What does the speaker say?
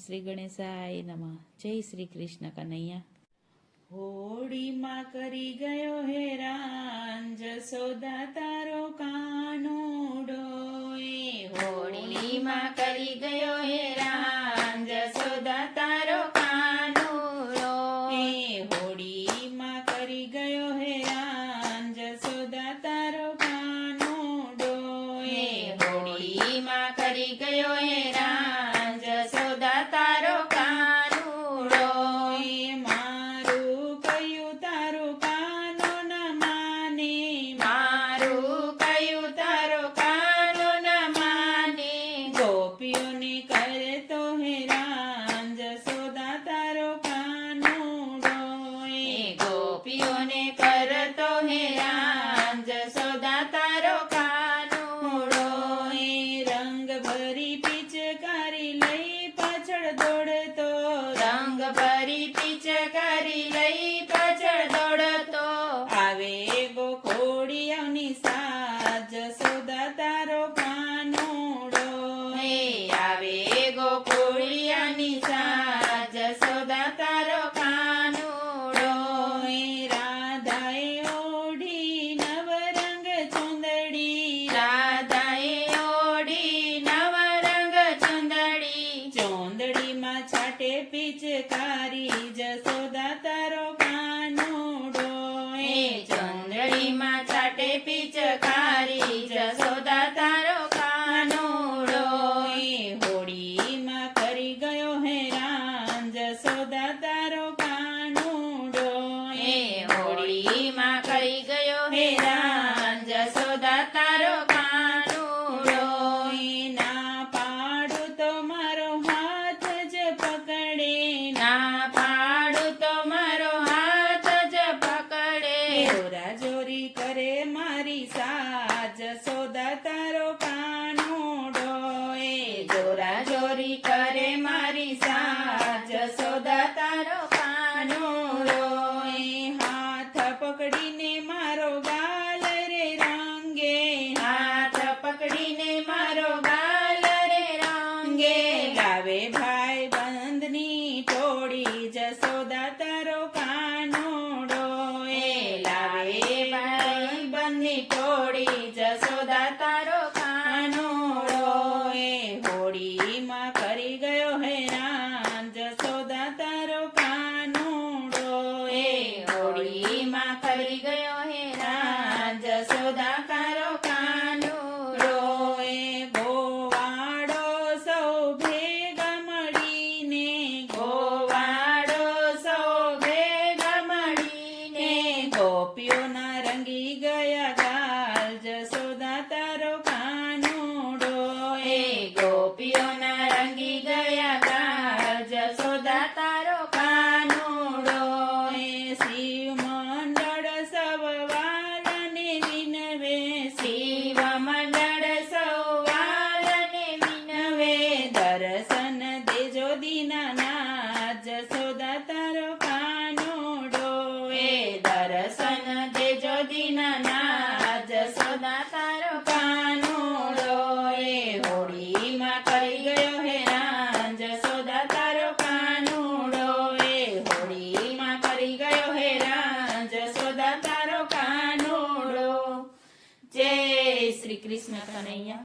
શ્રી ગણેશાય નમઃ. જય શ્રી કૃષ્ણ કનૈયા. હોળીમાં કરી ગયો હેરાન જસોદા તારો કાનુડો. હોળીમાં કરી ગયો હેરાન જસોદા તારો કાનુડો. હોળીમાં કરી ગયો હેરાન જસોદા તારો કાનુડો. હોળીમાં કરી ગયો હેરાન જસોદા તારો કાનુડો. મારું કયું તારું કાનો ન માને. મારું કયું તારો કાનો ન માને. ગોપીઓને કરતો હેરાન જસોદા તારો કાનુડો. ગોપીઓને કરતો હેરાન જસોદા તારો કાનુડો. રંગ ભરી પિચકારી લઈ પાછળ દોડતો. રંગ ભરી પિચકારી લઈ પાછળ દોડતો. આવે ગોખોડિયાની સાજ જસોદા તારો કાનુડો. આવે ગોકુળિયાની સાજ જસોદા તારો કાનુડો. રાધાએ ઓઢી નવરંગ ચુંદડી. રાધાએ ઓઢી નવરંગ ચુંદડી. ચોંદડીમાં છાટે પિચકારી જસોદા તારો કાનુડો. ચંદડીમાં છાટે પિચકારી જસોદા તારો કાનુડો. હોળીમાં કરી ગયો હેરાન જસોદા તારો કાનુડો. હોળીમાં કરી ગયો હેરાન જસોદા તારો કાનુડો. ના પાડું તો મારો હાથ જ પકડે. ના પાડું તો મારો હાથ જ પકડે. જોરા જોરી કરે મારી સાજ જસોદા તારો કાનુડો. જોરા જોરી કરે મારી સાજ જસોદા તારો કાનુડો. હાથ પકડીને મારો ગાલ રે રંગે. હાથ પકડીને મારો ગાલ રે રંગે. લાવે ભાઈ બંધની ટોળી જસોદા તારો કાનુડો. લાવે ભાઈ બંધની ટોળી જસોદા તારો કાનુડો. હોળીમાં કરી ગયો હેરાન જસોદા તારો કાનુડો. હોળીમાં કરી ગયો હેરાન જસોદા તારો કાનુડો. ગોવાડો સૌ ભેગા મળીને. ગોવાડો સૌ ભેગા મળીને. ગોપીઓના રંગી ગયા ગાલ જસોદા તારો કાનુડો. ગોપીઓના રંગી ગયા ગાલ જસોદા તારો કાનુડો. શિવ મંડળ સૌ વાલને વિનવે. શિવ મંડળ સૌ વાલને વિનવે. દર્શન દેજો દીનાનાથ જસોદા તારો કાનુડો. દર્શન દેજો દીનાનાથ જસોદા તારો કાનુડો. હોળીમાં કરી ગયો હેરાન જસોદા તારો કાનુડો. હોળીમાં કરી ગયો હેરાન જસોદા તારો કાનુડો. જય શ્રી કૃષ્ણ કનૈયા.